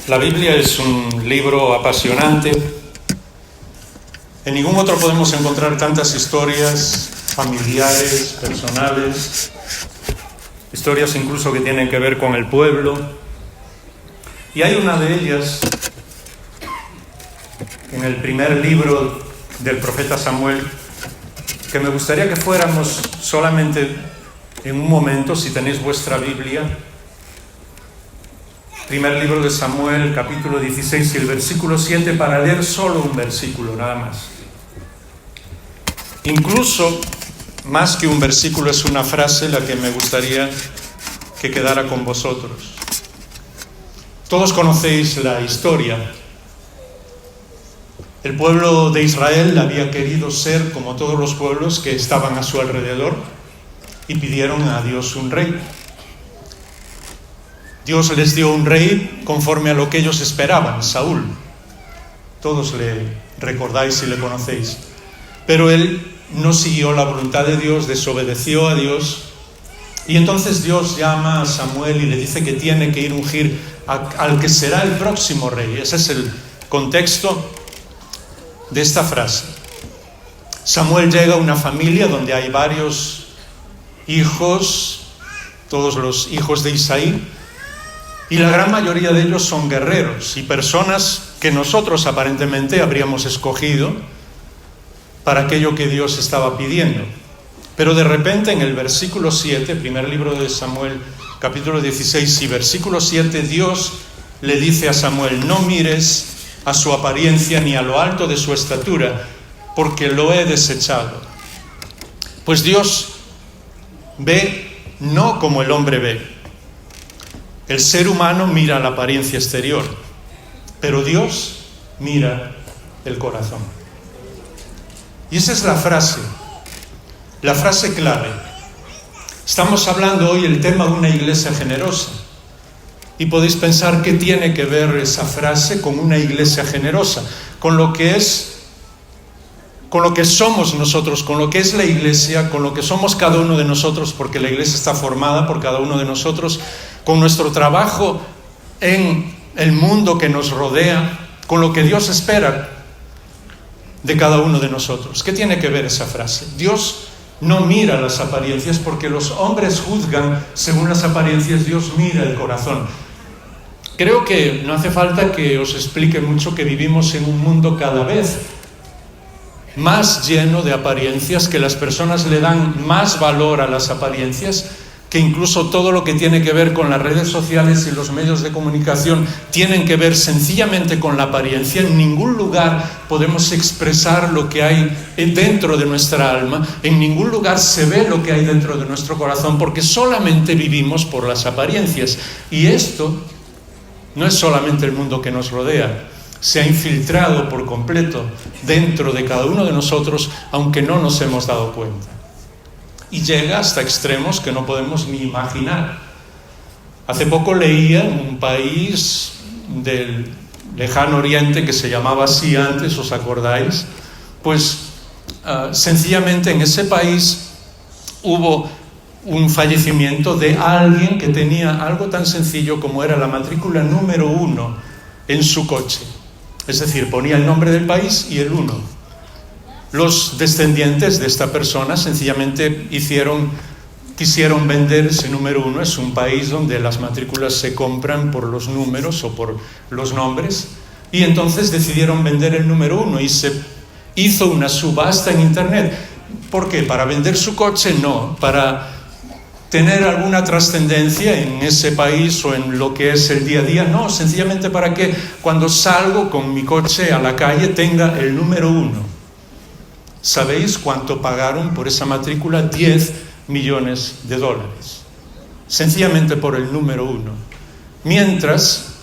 La Biblia es un libro apasionante. En ningún otro podemos encontrar tantas historias familiares, personales, historias incluso que tienen que ver con el pueblo. Y hay una de ellas en el primer libro del profeta Samuel que me gustaría que fuéramos solamente en un momento, si tenéis vuestra Biblia. Primer libro de Samuel, capítulo 16 y el versículo 7, para leer solo un versículo, nada más. Incluso, más que un versículo, es una frase la que me gustaría que quedara con vosotros. Todos conocéis la historia. El pueblo de Israel había querido ser como todos los pueblos que estaban a su alrededor y pidieron a Dios un rey. Dios les dio un rey conforme a lo que ellos esperaban, Saúl. Todos le recordáis y le conocéis. Pero él no siguió la voluntad de Dios, desobedeció a Dios. Y entonces Dios llama a Samuel y le dice que tiene que ir a ungir al que será el próximo rey. Ese es el contexto de esta frase. Samuel llega a una familia donde hay varios hijos, todos los hijos de Isaí, y la gran mayoría de ellos son guerreros y personas que nosotros aparentemente habríamos escogido para aquello que Dios estaba pidiendo. Pero de repente en el versículo 7, primer libro de Samuel, capítulo 16 y versículo 7, Dios le dice a Samuel: no mires a su apariencia ni a lo alto de su estatura, porque lo he desechado. Pues Dios ve no como el hombre ve. El ser humano mira la apariencia exterior, pero Dios mira el corazón. Y esa es la frase clave. Estamos hablando hoy el tema de una iglesia generosa. Y podéis pensar qué tiene que ver esa frase con una iglesia generosa, con lo que somos nosotros, con lo que es la iglesia, con lo que somos cada uno de nosotros, porque la iglesia está formada por cada uno de nosotros, con nuestro trabajo en el mundo que nos rodea, con lo que Dios espera de cada uno de nosotros. ¿Qué tiene que ver esa frase? Dios no mira las apariencias, porque los hombres juzgan según las apariencias. Dios mira el corazón. Creo que no hace falta que os explique mucho que vivimos en un mundo cada vez más lleno de apariencias, que las personas le dan más valor a las apariencias, que incluso todo lo que tiene que ver con las redes sociales y los medios de comunicación tienen que ver sencillamente con la apariencia. En ningún lugar podemos expresar lo que hay dentro de nuestra alma, en ningún lugar se ve lo que hay dentro de nuestro corazón, porque solamente vivimos por las apariencias. Y esto no es solamente el mundo que nos rodea, se ha infiltrado por completo dentro de cada uno de nosotros, aunque no nos hemos dado cuenta. Y llega hasta extremos que no podemos ni imaginar. Hace poco leía en un país del lejano oriente que se llamaba así antes, ¿os acordáis? Pues sencillamente en ese país hubo un fallecimiento de alguien que tenía algo tan sencillo como era la matrícula número 1 en su coche. Es decir, ponía el nombre del país y el 1. Los descendientes de esta persona sencillamente quisieron vender ese número 1. Es un país donde las matrículas se compran por los números o por los nombres. Y entonces decidieron vender el número 1 y se hizo una subasta en internet. ¿Por qué? ¿Para vender su coche? No. ¿Para tener alguna trascendencia en ese país o en lo que es el día a día? No, sencillamente para que cuando salgo con mi coche a la calle tenga el número 1. ¿Sabéis cuánto pagaron por esa matrícula? 10 millones de dólares. Sencillamente por el número 1. Mientras,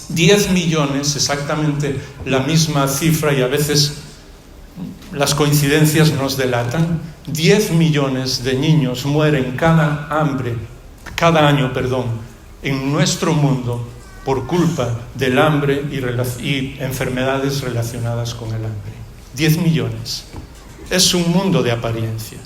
10 millones, exactamente la misma cifra, y a veces las coincidencias nos delatan, 10 millones de niños mueren cada año, en nuestro mundo por culpa del hambre y enfermedades relacionadas con el hambre. 10 millones. Es un mundo de apariencia.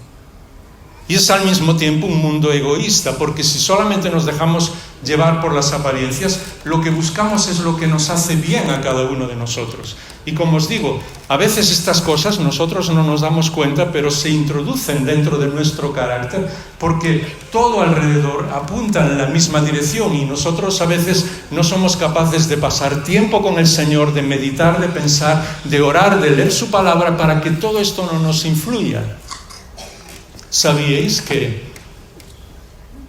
Y es al mismo tiempo un mundo egoísta, porque si solamente nos dejamos llevar por las apariencias, lo que buscamos es lo que nos hace bien a cada uno de nosotros. Y como os digo, a veces estas cosas nosotros no nos damos cuenta, pero se introducen dentro de nuestro carácter porque todo alrededor apunta en la misma dirección y nosotros a veces no somos capaces de pasar tiempo con el Señor, de meditar, de pensar, de orar, de leer su palabra para que todo esto no nos influya. ¿Sabíais que,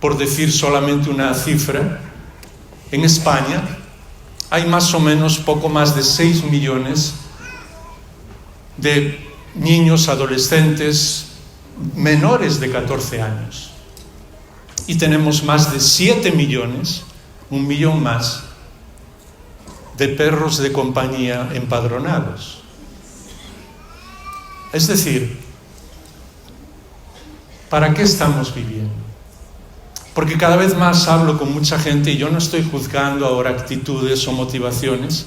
por decir solamente una cifra, en España hay más o menos poco más de 6 millones de niños, adolescentes, menores de 14 años? Y tenemos más de 7 millones, 1 millón más, de perros de compañía empadronados. Es decir, ¿para qué estamos viviendo? Porque cada vez más hablo con mucha gente, y yo no estoy juzgando ahora actitudes o motivaciones,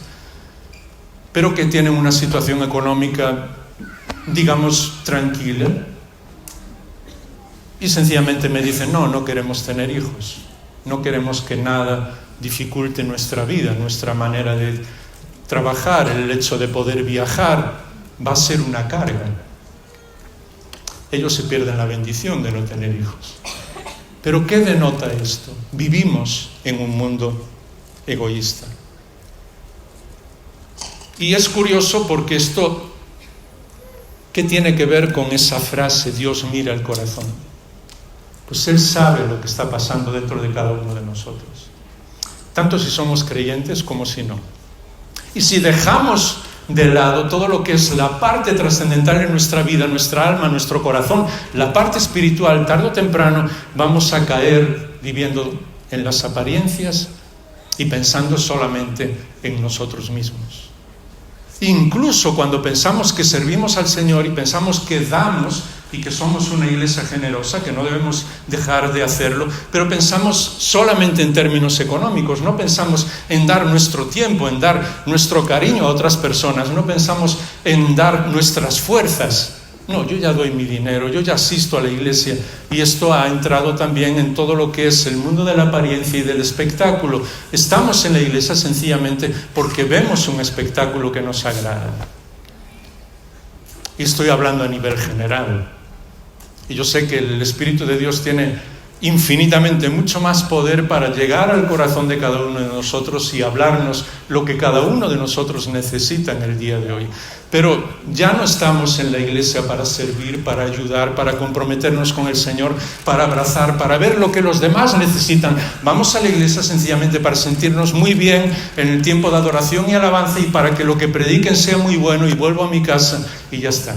pero que tienen una situación económica, digamos, tranquila, y sencillamente me dicen, no queremos tener hijos, no queremos que nada dificulte nuestra vida, nuestra manera de trabajar, el hecho de poder viajar va a ser una carga. Ellos se pierden la bendición de no tener hijos. ¿Pero qué denota esto? Vivimos en un mundo egoísta. Y es curioso porque esto, ¿qué tiene que ver con esa frase, Dios mira el corazón? Pues Él sabe lo que está pasando dentro de cada uno de nosotros, tanto si somos creyentes como si no. Y si dejamos de lado todo lo que es la parte trascendental en nuestra vida, nuestra alma, nuestro corazón, la parte espiritual, tarde o temprano vamos a caer viviendo en las apariencias y pensando solamente en nosotros mismos. Incluso cuando pensamos que servimos al Señor y pensamos que damos y que somos una iglesia generosa, que no debemos dejar de hacerlo, pero pensamos solamente en términos económicos, no pensamos en dar nuestro tiempo, en dar nuestro cariño a otras personas, no pensamos en dar nuestras fuerzas. No, yo ya doy mi dinero, yo ya asisto a la iglesia, y esto ha entrado también en todo lo que es el mundo de la apariencia y del espectáculo. Estamos en la iglesia sencillamente porque vemos un espectáculo que nos agrada. Y estoy hablando a nivel general. Y yo sé que el Espíritu de Dios tiene infinitamente mucho más poder para llegar al corazón de cada uno de nosotros y hablarnos lo que cada uno de nosotros necesita en el día de hoy. Pero ya no estamos en la iglesia para servir, para ayudar, para comprometernos con el Señor, para abrazar, para ver lo que los demás necesitan. Vamos a la iglesia sencillamente para sentirnos muy bien en el tiempo de adoración y alabanza y para que lo que prediquen sea muy bueno, y vuelvo a mi casa y ya está.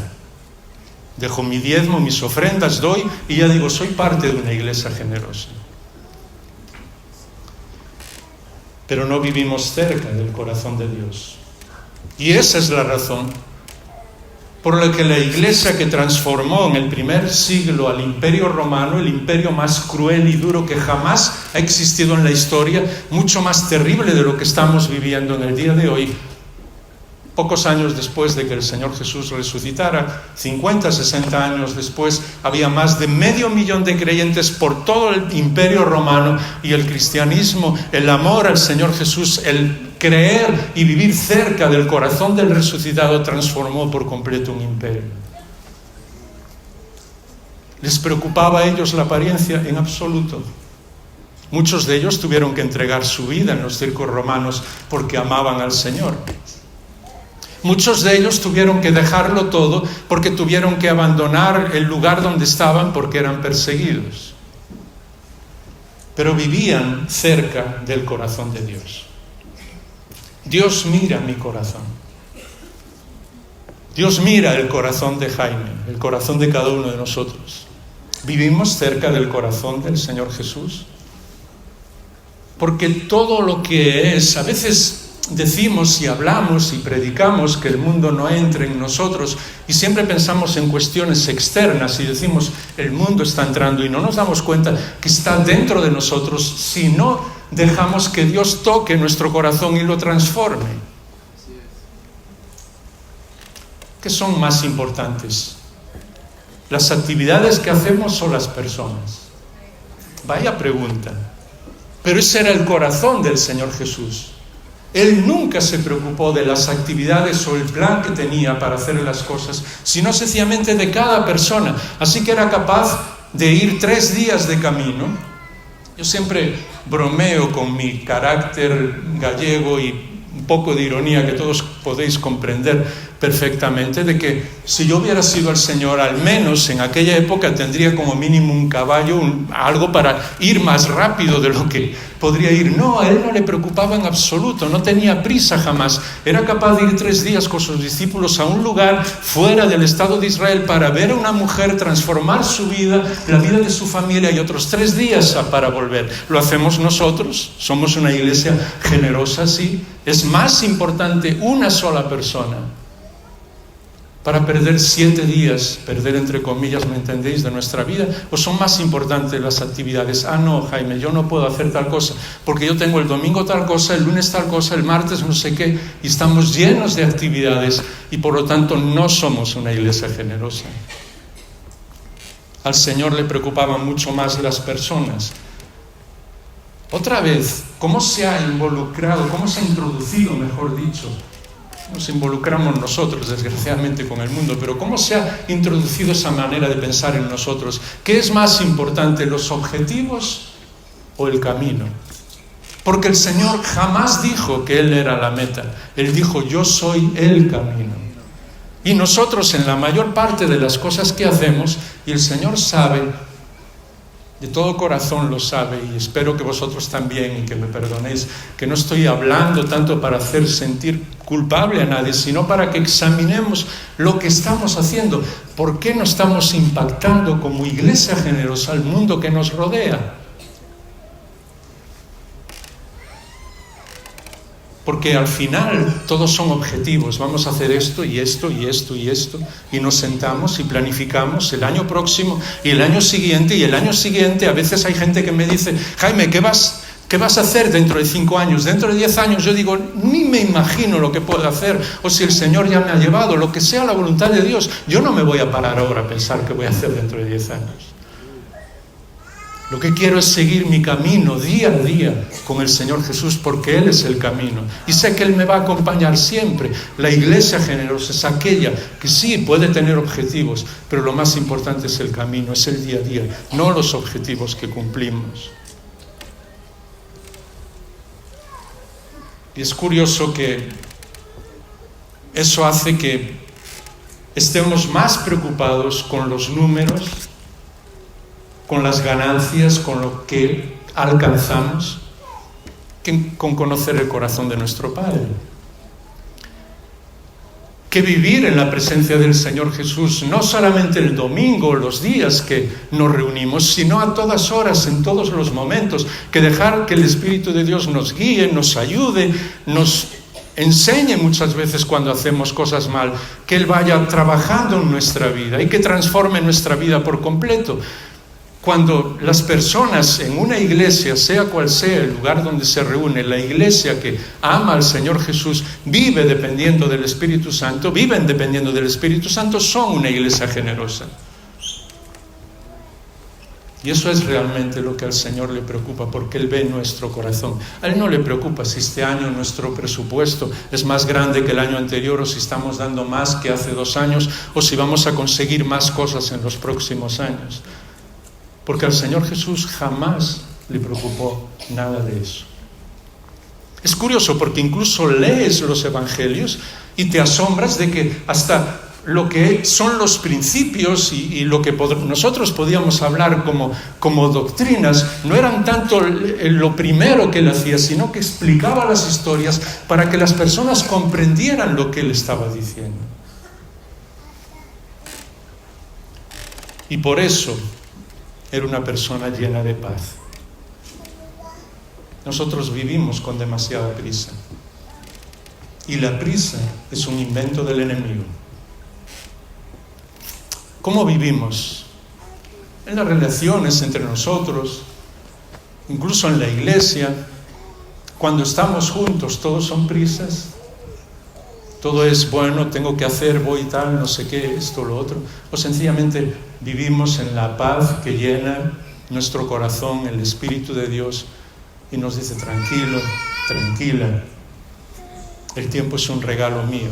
Dejo mi diezmo, mis ofrendas, doy y ya digo, soy parte de una iglesia generosa. Pero no vivimos cerca del corazón de Dios. Y esa es la razón por la que la iglesia que transformó en el primer siglo al Imperio Romano, el imperio más cruel y duro que jamás ha existido en la historia, mucho más terrible de lo que estamos viviendo en el día de hoy, pocos años después de que el Señor Jesús resucitara, 50, 60 años después, había más de 500.000 de creyentes por todo el Imperio Romano, y el cristianismo, el amor al Señor Jesús, el creer y vivir cerca del corazón del resucitado transformó por completo un imperio. ¿Les preocupaba a ellos la apariencia? En absoluto. Muchos de ellos tuvieron que entregar su vida en los circos romanos porque amaban al Señor. Muchos de ellos tuvieron que dejarlo todo porque tuvieron que abandonar el lugar donde estaban porque eran perseguidos. Pero vivían cerca del corazón de Dios. Dios mira mi corazón. Dios mira el corazón de Jaime, el corazón de cada uno de nosotros. ¿Vivimos cerca del corazón del Señor Jesús? Porque todo lo que es, a veces decimos y hablamos y predicamos que el mundo no entre en nosotros, y siempre pensamos en cuestiones externas y decimos el mundo está entrando, y no nos damos cuenta que está dentro de nosotros si no dejamos que Dios toque nuestro corazón y lo transforme. ¿Qué son más importantes? ¿Las actividades que hacemos o las personas? Vaya pregunta. Pero ese era el corazón del Señor Jesús. Él nunca se preocupó de las actividades o el plan que tenía para hacer las cosas, sino sencillamente de cada persona. Así que era capaz de ir 3 días de camino. Yo siempre bromeo con mi carácter gallego y un poco de ironía que todos podéis comprender perfectamente, de que si yo hubiera sido el Señor, al menos en aquella época tendría como mínimo un caballo, algo para ir más rápido de lo que podría ir. No, a él no le preocupaba en absoluto, no tenía prisa jamás. Era capaz de ir 3 días con sus discípulos a un lugar fuera del Estado de Israel para ver a una mujer transformar su vida, la vida de su familia, y otros 3 días para volver. Lo hacemos nosotros, somos una iglesia generosa, sí. Es más importante una sola persona para perder 7 días, perder entre comillas, ¿me entendéis?, de nuestra vida? ¿O son más importantes las actividades? Ah, no, Jaime, yo no puedo hacer tal cosa, porque yo tengo el domingo tal cosa, el lunes tal cosa, el martes no sé qué, y estamos llenos de actividades, y por lo tanto no somos una iglesia generosa. Al Señor le preocupaban mucho más las personas. Otra vez, ¿cómo se ha involucrado, cómo se ha introducido, mejor dicho? Nos involucramos nosotros, desgraciadamente, con el mundo, pero ¿cómo se ha introducido esa manera de pensar en nosotros? ¿Qué es más importante, los objetivos o el camino? Porque el Señor jamás dijo que Él era la meta. Él dijo, yo soy el camino. Y nosotros, en la mayor parte de las cosas que hacemos, y el Señor sabe, de todo corazón lo sabe, y espero que vosotros también, y que me perdonéis, que no estoy hablando tanto para hacer sentir culpable a nadie, sino para que examinemos lo que estamos haciendo. ¿Por qué no estamos impactando como iglesia generosa al mundo que nos rodea? Porque al final todos son objetivos. Vamos a hacer esto y esto y esto y esto. Y nos sentamos y planificamos el año próximo y el año siguiente y el año siguiente. A veces hay gente que me dice, Jaime, ¿qué vas a hacer dentro de 5 años? Dentro de 10 años. Yo digo, ni me imagino lo que puedo hacer. O si el Señor ya me ha llevado, lo que sea la voluntad de Dios. Yo no me voy a parar ahora a pensar qué voy a hacer dentro de 10 años. Lo que quiero es seguir mi camino día a día con el Señor Jesús, porque Él es el camino. Y sé que Él me va a acompañar siempre. La iglesia generosa es aquella que sí puede tener objetivos, pero lo más importante es el camino, es el día a día, no los objetivos que cumplimos. Y es curioso que eso hace que estemos más preocupados con los números, con las ganancias, con lo que alcanzamos, que con conocer el corazón de nuestro Padre. Que vivir en la presencia del Señor Jesús, no solamente el domingo, los días que nos reunimos, sino a todas horas, en todos los momentos, que dejar que el Espíritu de Dios nos guíe, nos ayude, nos enseñe muchas veces cuando hacemos cosas mal, que Él vaya trabajando en nuestra vida y que transforme nuestra vida por completo. Cuando las personas en una iglesia, sea cual sea el lugar donde se reúne, la iglesia que ama al Señor Jesús, viven dependiendo del Espíritu Santo, son una iglesia generosa. Y eso es realmente lo que al Señor le preocupa, porque Él ve nuestro corazón. A Él no le preocupa si este año nuestro presupuesto es más grande que el año anterior, o si estamos dando más que hace 2 años, o si vamos a conseguir más cosas en los próximos años. Porque al Señor Jesús jamás le preocupó nada de eso. Es curioso porque incluso lees los evangelios y te asombras de que hasta lo que son los principios y lo que nosotros podíamos hablar como doctrinas, no eran tanto lo primero que Él hacía, sino que explicaba las historias para que las personas comprendieran lo que Él estaba diciendo. Y por eso era una persona llena de paz. Nosotros vivimos con demasiada prisa. Y la prisa es un invento del enemigo. ¿Cómo vivimos? En las relaciones entre nosotros, incluso en la iglesia, cuando estamos juntos, todos son prisas. Todo es, bueno, tengo que hacer, voy tal, no sé qué, esto, lo otro. O sencillamente vivimos en la paz que llena nuestro corazón, el Espíritu de Dios, y nos dice: tranquilo, tranquila, el tiempo es un regalo mío,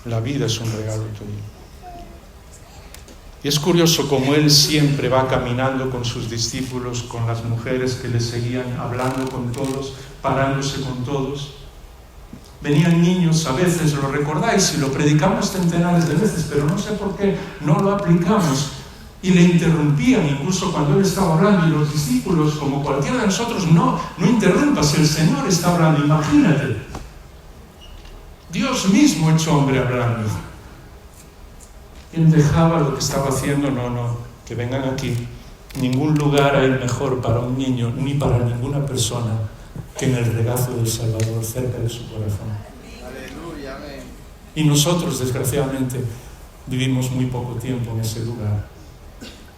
la vida es un regalo tuyo. Y es curioso cómo Él siempre va caminando con sus discípulos, con las mujeres que le seguían, hablando con todos, parándose con todos. Venían niños, a veces lo recordáis y lo predicamos centenares de veces, pero no sé por qué no lo aplicamos. Y le interrumpían incluso cuando Él estaba hablando, y los discípulos, como cualquiera de nosotros: no interrumpas, el Señor está hablando. Imagínate, Dios mismo hecho hombre hablando. Él dejaba lo que estaba haciendo. No, que vengan aquí. Ningún lugar hay mejor para un niño, ni para ninguna persona, que en el regazo del Salvador, cerca de su corazón. Aleluya, amén. Y nosotros, desgraciadamente, vivimos muy poco tiempo en ese lugar,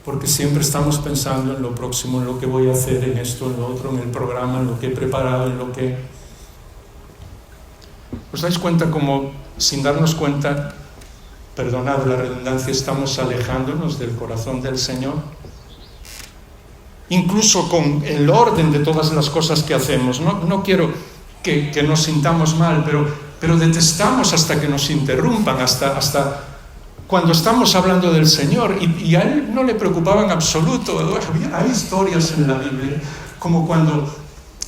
porque siempre estamos pensando en lo próximo, en lo que voy a hacer, en esto, en lo otro, en el programa, en lo que he preparado, en lo que... ¿Os dais cuenta cómo, sin darnos cuenta, perdonad la redundancia, estamos alejándonos del corazón del Señor? Incluso con el orden de todas las cosas que hacemos. No quiero que nos sintamos mal, pero detestamos hasta que nos interrumpan, hasta cuando estamos hablando del Señor, y a Él no le preocupaba en absoluto. Hay historias en la Biblia, como cuando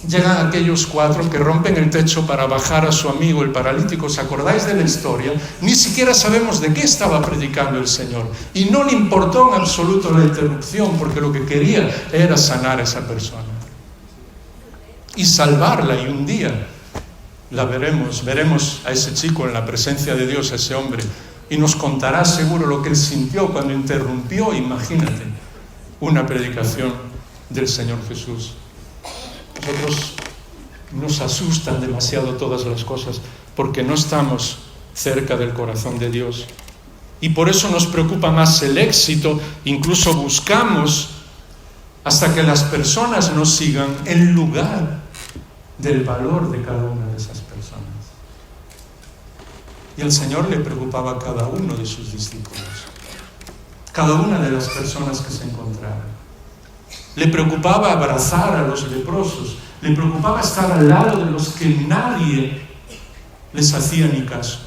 llegan aquellos 4 que rompen el techo para bajar a su amigo el paralítico. ¿Os acordáis de la historia? Ni siquiera sabemos de qué estaba predicando el Señor, y no le importó en absoluto la interrupción, porque lo que quería era sanar a esa persona y salvarla. Y un día la veremos a ese chico en la presencia de Dios, a ese hombre, y nos contará seguro lo que él sintió cuando interrumpió, imagínate, una predicación del Señor Jesús. Nosotros nos asustan demasiado todas las cosas, porque no estamos cerca del corazón de Dios, y por eso nos preocupa más el éxito. Incluso buscamos hasta que las personas nos sigan en lugar del valor de cada una de esas personas. Y al Señor le preocupaba a cada uno de sus discípulos, cada una de las personas que se encontraban. Le preocupaba abrazar a los leprosos, le preocupaba estar al lado de los que nadie les hacía ni caso.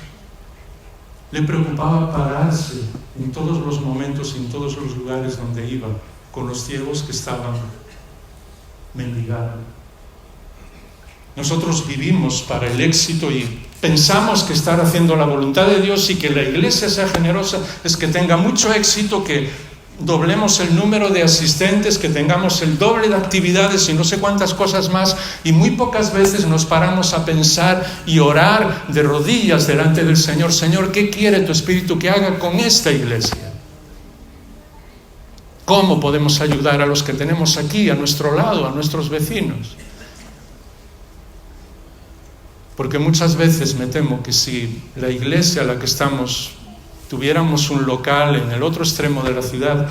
Le preocupaba pararse en todos los momentos y en todos los lugares donde iba, con los ciegos que estaban mendigando. Nosotros vivimos para el éxito y pensamos que estar haciendo la voluntad de Dios y que la iglesia sea generosa es que tenga mucho éxito, que doblemos el número de asistentes, que tengamos el doble de actividades y no sé cuántas cosas más, y muy pocas veces nos paramos a pensar y orar de rodillas delante del Señor: Señor, ¿qué quiere tu Espíritu que haga con esta iglesia? ¿Cómo podemos ayudar a los que tenemos aquí, a nuestro lado, a nuestros vecinos? Porque muchas veces me temo que si la iglesia a la que estamos tuviéramos un local en el otro extremo de la ciudad,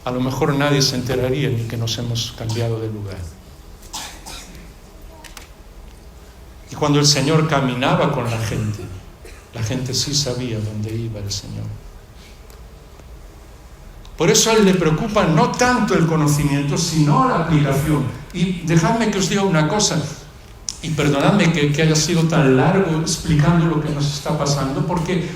a lo mejor nadie se enteraría ni que nos hemos cambiado de lugar. Y cuando el Señor caminaba con la gente sí sabía dónde iba el Señor. Por eso a Él le preocupa no tanto el conocimiento, sino la aplicación. Y dejadme que os diga una cosa, y perdonadme que haya sido tan largo explicando lo que nos está pasando, porque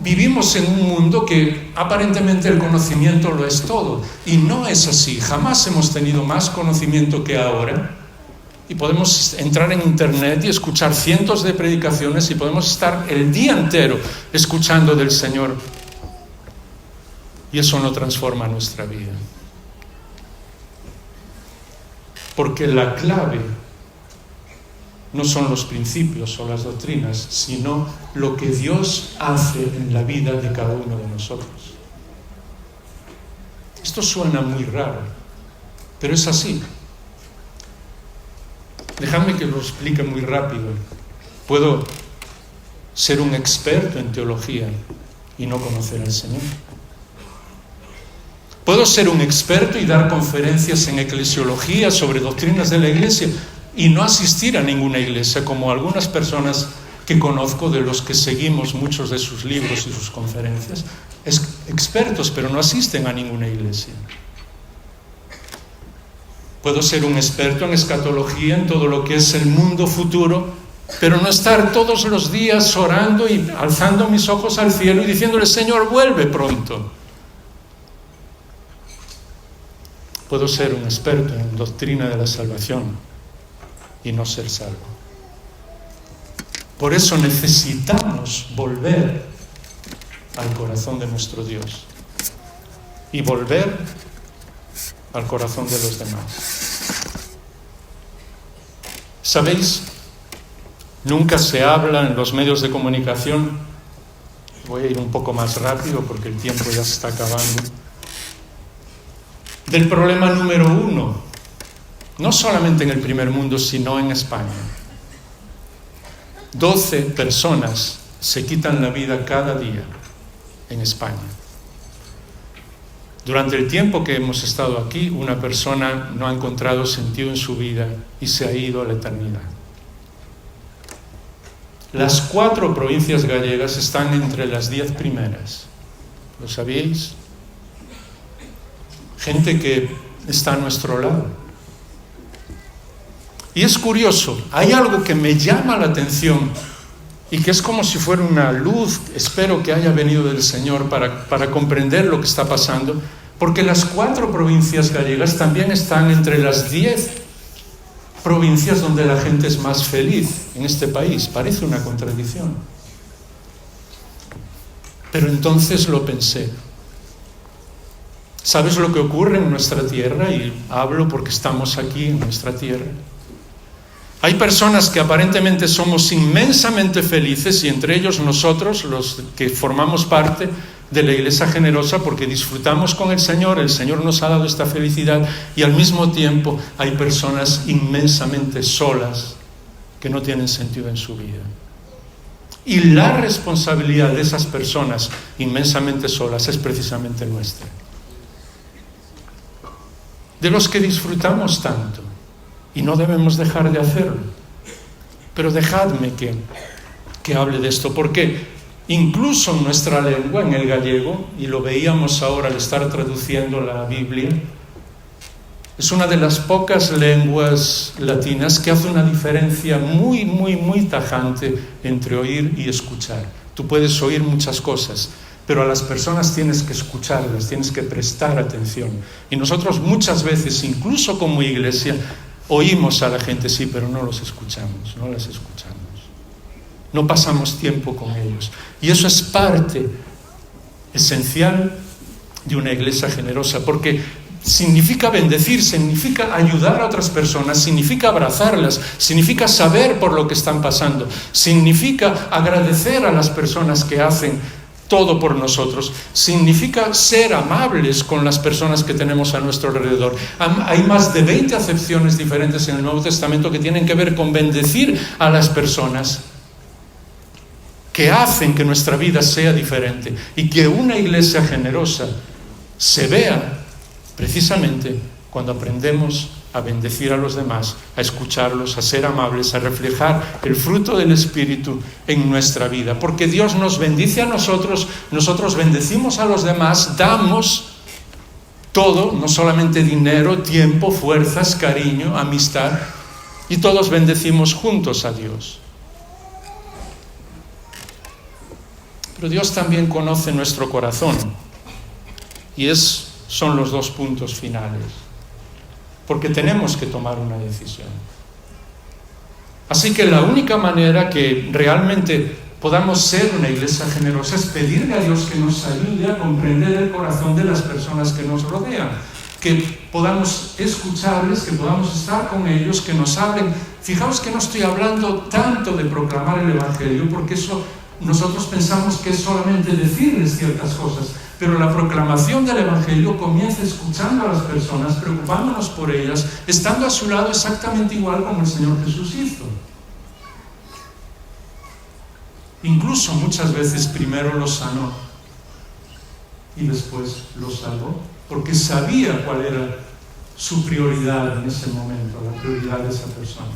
vivimos en un mundo que aparentemente el conocimiento lo es todo, y no es así. Jamás hemos tenido más conocimiento que ahora, y podemos entrar en internet y escuchar cientos de predicaciones, y podemos estar el día entero escuchando del Señor, y eso no transforma nuestra vida, porque la clave no son los principios o las doctrinas, sino lo que Dios hace en la vida de cada uno de nosotros. Esto suena muy raro, pero es así. Dejadme que lo explique muy rápido. Puedo ser un experto en teología y no conocer al Señor. Puedo ser un experto y dar conferencias en eclesiología sobre doctrinas de la iglesia y no asistir a ninguna iglesia, como algunas personas que conozco, de los que seguimos muchos de sus libros y sus conferencias, expertos, pero no asisten a ninguna iglesia. Puedo ser un experto en escatología, en todo lo que es el mundo futuro, pero no estar todos los días orando y alzando mis ojos al cielo y diciéndole: Señor, vuelve pronto. Puedo ser un experto en doctrina de la salvación y no ser salvo. Por eso necesitamos volver al corazón de nuestro Dios y volver al corazón de los demás. ¿Sabéis? Nunca se habla en los medios de comunicación, voy a ir un poco más rápido porque el tiempo ya se está acabando, del problema número 1, no solamente en el primer mundo, sino en España. 12 personas se quitan la vida cada día en España. Durante el tiempo que hemos estado aquí, una persona no ha encontrado sentido en su vida y se ha ido a la eternidad. Las 4 provincias gallegas están entre las 10 primeras. ¿Lo sabíais? Gente que está a nuestro lado. Y es curioso, hay algo que me llama la atención y que es como si fuera una luz, espero que haya venido del Señor para comprender lo que está pasando, porque las 4 provincias gallegas también están entre las 10 provincias donde la gente es más feliz en este país. Parece una contradicción. Pero entonces lo pensé. ¿Sabes lo que ocurre en nuestra tierra? Y hablo porque estamos aquí en nuestra tierra. Hay personas que aparentemente somos inmensamente felices y entre ellos nosotros, los que formamos parte de la Iglesia Generosa, porque disfrutamos con el Señor nos ha dado esta felicidad, y al mismo tiempo hay personas inmensamente solas que no tienen sentido en su vida. Y la responsabilidad de esas personas inmensamente solas es precisamente nuestra. De los que disfrutamos tanto, y no debemos dejar de hacerlo. Pero dejadme que hable de esto, porque incluso en nuestra lengua, en el gallego, y lo veíamos ahora al estar traduciendo la Biblia, es una de las pocas lenguas latinas que hace una diferencia muy, muy, muy tajante entre oír y escuchar. Tú puedes oír muchas cosas, pero a las personas tienes que escucharlas, tienes que prestar atención. Y nosotros muchas veces, incluso como iglesia, oímos a la gente, sí, pero no los escuchamos, no las escuchamos. No pasamos tiempo con ellos. Y eso es parte esencial de una iglesia generosa, porque significa bendecir, significa ayudar a otras personas, significa abrazarlas, significa saber por lo que están pasando, significa agradecer a las personas que hacen todo por nosotros, significa ser amables con las personas que tenemos a nuestro alrededor. Hay más de 20 acepciones diferentes en el Nuevo Testamento que tienen que ver con bendecir a las personas que hacen que nuestra vida sea diferente, y que una iglesia generosa se vea precisamente cuando aprendemos a bendecir a los demás, a escucharlos, a ser amables, a reflejar el fruto del Espíritu en nuestra vida. Porque Dios nos bendice a nosotros, nosotros bendecimos a los demás, damos todo, no solamente dinero, tiempo, fuerzas, cariño, amistad, y todos bendecimos juntos a Dios. Pero Dios también conoce nuestro corazón, y son los 2 puntos finales. Porque tenemos que tomar una decisión. Así que la única manera que realmente podamos ser una iglesia generosa es pedirle a Dios que nos ayude a comprender el corazón de las personas que nos rodean, que podamos escucharles, que podamos estar con ellos, que nos hablen. Fijaos que no estoy hablando tanto de proclamar el Evangelio, porque eso nosotros pensamos que es solamente decirles ciertas cosas. Pero la proclamación del Evangelio comienza escuchando a las personas, preocupándonos por ellas, estando a su lado exactamente igual como el Señor Jesús hizo. Incluso muchas veces primero los sanó y después los salvó, porque sabía cuál era su prioridad en ese momento, la prioridad de esa persona.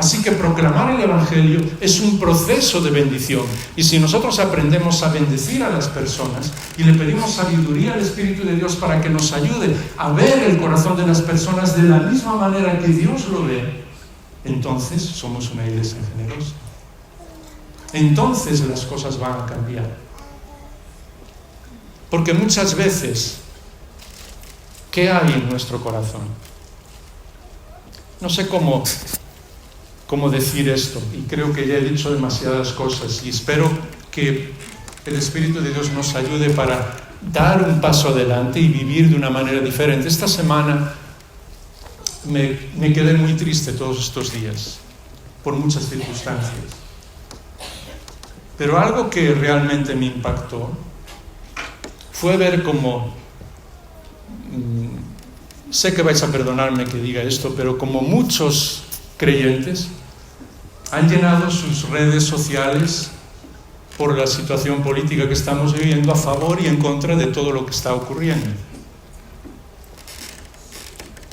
Así que proclamar el Evangelio es un proceso de bendición. Y si nosotros aprendemos a bendecir a las personas y le pedimos sabiduría al Espíritu de Dios para que nos ayude a ver el corazón de las personas de la misma manera que Dios lo ve, entonces somos una iglesia generosa. Entonces las cosas van a cambiar. Porque muchas veces, ¿qué hay en nuestro corazón? No sé cómo decir esto, y creo que ya he dicho demasiadas cosas, y espero que el Espíritu de Dios nos ayude para dar un paso adelante y vivir de una manera diferente. Esta semana me quedé muy triste todos estos días, por muchas circunstancias. Pero algo que realmente me impactó fue ver cómo, sé que vais a perdonarme que diga esto, pero como muchos creyentes han llenado sus redes sociales por la situación política que estamos viviendo a favor y en contra de todo lo que está ocurriendo.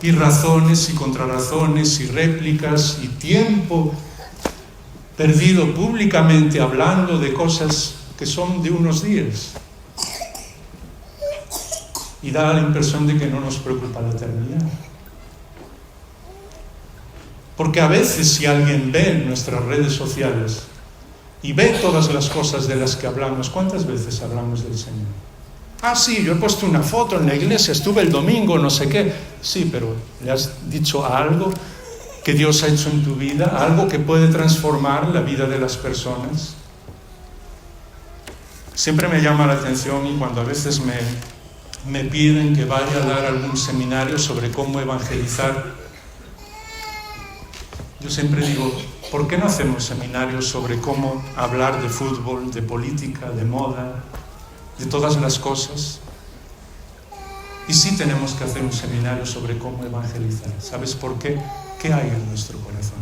Y razones y contrarrazones y réplicas y tiempo perdido públicamente hablando de cosas que son de unos días. Y da la impresión de que no nos preocupa la eternidad. Porque a veces si alguien ve en nuestras redes sociales y ve todas las cosas de las que hablamos, ¿cuántas veces hablamos del Señor? Ah, sí, yo he puesto una foto en la iglesia, estuve el domingo, no sé qué. Sí, pero ¿le has dicho algo que Dios ha hecho en tu vida? ¿Algo que puede transformar la vida de las personas? Siempre me llama la atención y cuando a veces me piden que vaya a dar algún seminario sobre cómo evangelizar, yo siempre digo, ¿por qué no hacemos seminarios sobre cómo hablar de fútbol, de política, de moda, de todas las cosas? Y sí tenemos que hacer un seminario sobre cómo evangelizar. ¿Sabes por qué? ¿Qué hay en nuestro corazón?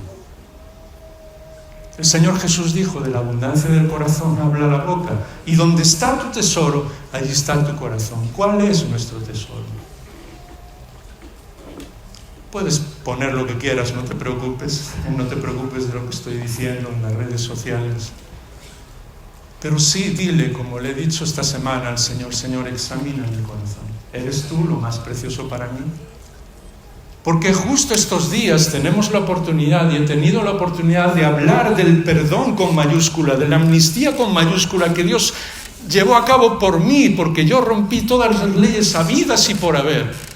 El Señor Jesús dijo, de la abundancia del corazón habla la boca. Y donde está tu tesoro, allí está tu corazón. ¿Cuál es nuestro tesoro? Puedes poner lo que quieras, no te preocupes de lo que estoy diciendo en las redes sociales. Pero sí dile, como le he dicho esta semana al Señor, Señor, examina mi corazón. ¿Eres tú lo más precioso para mí? Porque justo estos días tenemos la oportunidad, y he tenido la oportunidad de hablar del perdón con mayúscula, de la amnistía con mayúscula que Dios llevó a cabo por mí, porque yo rompí todas las leyes habidas y por haber.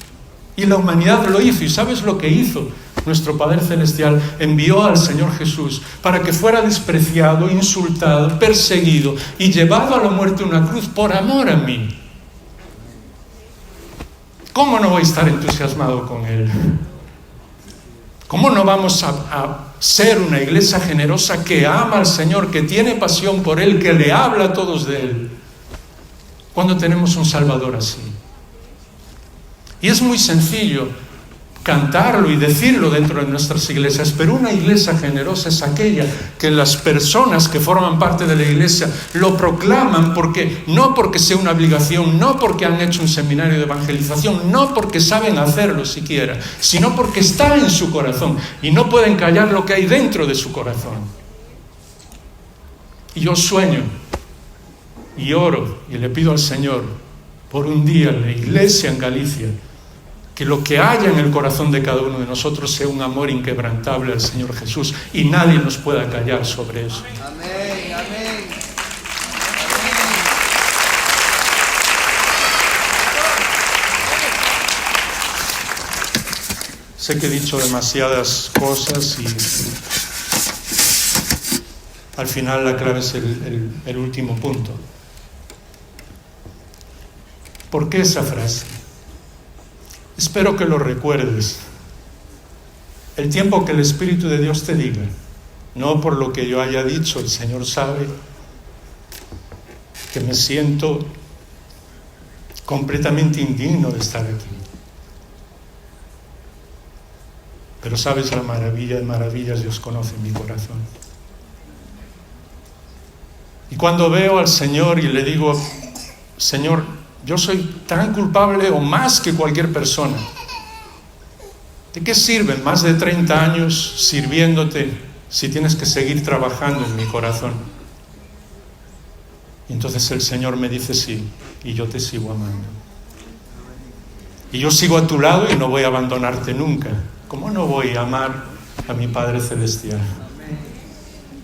Y la humanidad lo hizo. ¿Y sabes lo que hizo? Nuestro Padre Celestial envió al Señor Jesús para que fuera despreciado, insultado, perseguido y llevado a la muerte en una cruz por amor a mí. ¿Cómo no voy a estar entusiasmado con Él? ¿Cómo no vamos a ser una iglesia generosa que ama al Señor, que tiene pasión por Él, que le habla a todos de Él, cuando tenemos un Salvador así? Y es muy sencillo cantarlo y decirlo dentro de nuestras iglesias, pero una iglesia generosa es aquella que las personas que forman parte de la iglesia lo proclaman, no porque sea una obligación, no porque han hecho un seminario de evangelización, no porque saben hacerlo siquiera, sino porque está en su corazón y no pueden callar lo que hay dentro de su corazón. Y yo sueño y oro y le pido al Señor por un día en la iglesia en Galicia, que lo que haya en el corazón de cada uno de nosotros sea un amor inquebrantable al Señor Jesús y nadie nos pueda callar sobre eso. Amén, amén. Sé que he dicho demasiadas cosas y al final la clave es el último punto. ¿Por qué esa frase? Espero que lo recuerdes. El tiempo que el Espíritu de Dios te diga, no por lo que yo haya dicho, el Señor sabe que me siento completamente indigno de estar aquí. Pero sabes, la maravilla de maravillas, Dios conoce mi corazón. Y cuando veo al Señor y le digo, Señor, yo soy tan culpable o más que cualquier persona. ¿De qué sirven más de 30 años sirviéndote si tienes que seguir trabajando en mi corazón. Y entonces el Señor me dice sí, y yo te sigo amando. Y yo sigo a tu lado y no voy a abandonarte nunca. ¿Cómo no voy a amar a mi Padre Celestial?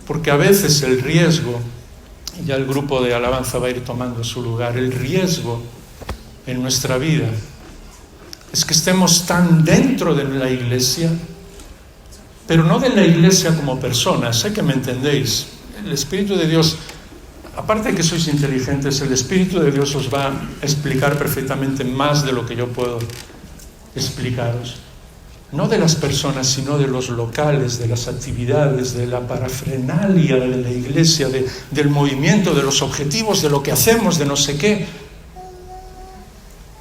Porque a veces el riesgo, y ya el grupo de alabanza va a ir tomando su lugar, el riesgo en nuestra vida es que estemos tan dentro de la iglesia, pero no de la iglesia como personas, sé que me entendéis. El Espíritu de Dios, aparte de que sois inteligentes, el Espíritu de Dios os va a explicar perfectamente más de lo que yo puedo explicaros. No de las personas, sino de los locales, de las actividades, de la parafernalia de la iglesia, del movimiento, de los objetivos, de lo que hacemos, de no sé qué.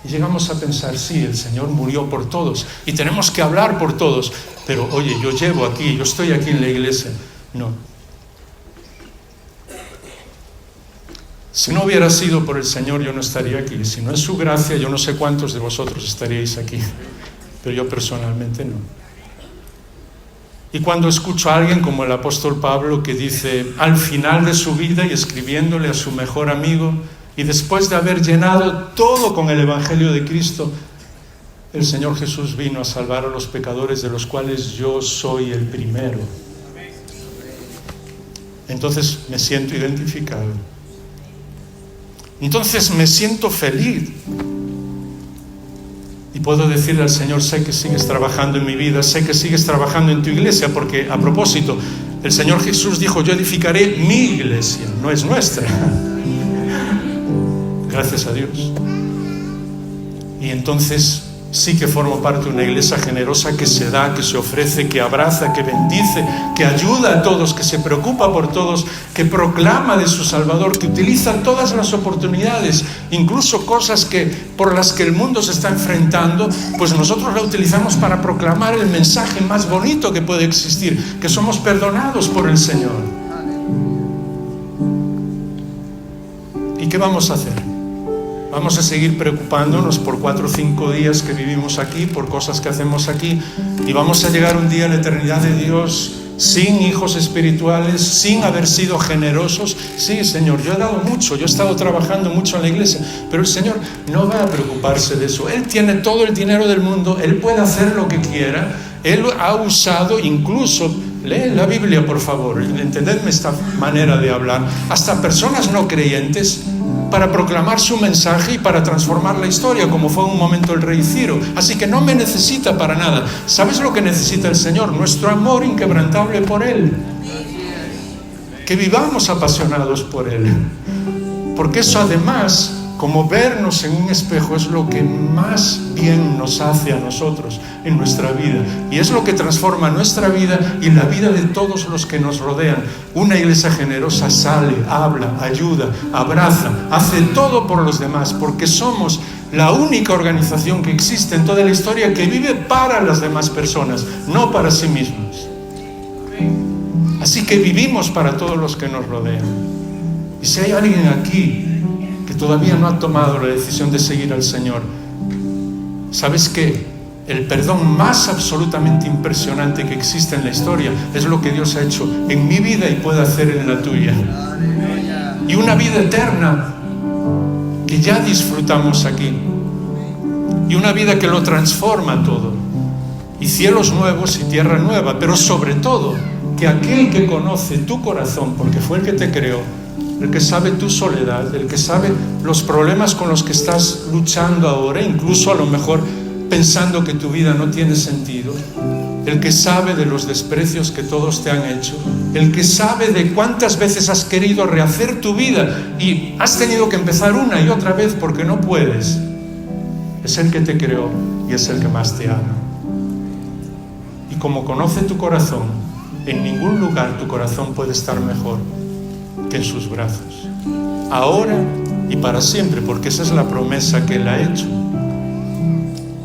Y llegamos a pensar, sí, el Señor murió por todos y tenemos que hablar por todos, pero oye, yo llevo aquí, yo estoy aquí en la iglesia. No. Si no hubiera sido por el Señor, yo no estaría aquí. Si no es su gracia, yo no sé cuántos de vosotros estaríais aquí, pero yo personalmente no. Y cuando escucho a alguien como el apóstol Pablo que dice, al final de su vida y escribiéndole a su mejor amigo, y después de haber llenado todo con el Evangelio de Cristo, el Señor Jesús vino a salvar a los pecadores, de los cuales yo soy el primero. Entonces me siento identificado. Entonces me siento feliz. Y puedo decirle al Señor, sé que sigues trabajando en mi vida, sé que sigues trabajando en tu iglesia, porque a propósito, el Señor Jesús dijo, yo edificaré mi iglesia, no es nuestra. Gracias a Dios. Y entonces sí que formo parte de una iglesia generosa que se da, que se ofrece, que abraza, que bendice, que ayuda a todos, que se preocupa por todos, que proclama de su Salvador, que utiliza todas las oportunidades, incluso cosas por las que el mundo se está enfrentando, pues nosotros la utilizamos para proclamar el mensaje más bonito que puede existir, que somos perdonados por el Señor. ¿Y qué vamos a hacer? Vamos a seguir preocupándonos por 4 o 5 días que vivimos aquí, por cosas que hacemos aquí, y vamos a llegar un día a la eternidad de Dios sin hijos espirituales, sin haber sido generosos. Sí, Señor, yo he dado mucho, yo he estado trabajando mucho en la iglesia, pero el Señor no va a preocuparse de eso. Él tiene todo el dinero del mundo, Él puede hacer lo que quiera. Él ha usado incluso, lee la Biblia por favor, entendedme esta manera de hablar, hasta personas no creyentes, para proclamar su mensaje y para transformar la historia, como fue en un momento el rey Ciro. Así que no me necesita para nada. ¿Sabes lo que necesita el Señor? Nuestro amor inquebrantable por Él. Que vivamos apasionados por Él. Porque eso además, como vernos en un espejo, es lo que más bien nos hace a nosotros en nuestra vida. Y es lo que transforma nuestra vida y la vida de todos los que nos rodean. Una iglesia generosa sale, habla, ayuda, abraza, hace todo por los demás, porque somos la única organización que existe en toda la historia que vive para las demás personas, no para sí mismos. Así que vivimos para todos los que nos rodean. Y si hay alguien aquí que todavía no ha tomado la decisión de seguir al Señor, ¿sabes qué? El perdón más absolutamente impresionante que existe en la historia es lo que Dios ha hecho en mi vida y puede hacer en la tuya. Y una vida eterna que ya disfrutamos aquí. Y una vida que lo transforma todo. Y cielos nuevos y tierra nueva. Pero sobre todo, que aquel que conoce tu corazón, porque fue el que te creó, el que sabe tu soledad, el que sabe los problemas con los que estás luchando ahora, incluso a lo mejor pensando que tu vida no tiene sentido, el que sabe de los desprecios que todos te han hecho, el que sabe de cuántas veces has querido rehacer tu vida y has tenido que empezar una y otra vez porque no puedes, es el que te creó y es el que más te ama. Y como conoce tu corazón, en ningún lugar tu corazón puede estar mejor que en sus brazos, ahora y para siempre, porque esa es la promesa que Él ha hecho,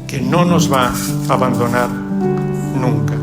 que no nos va a abandonar nunca.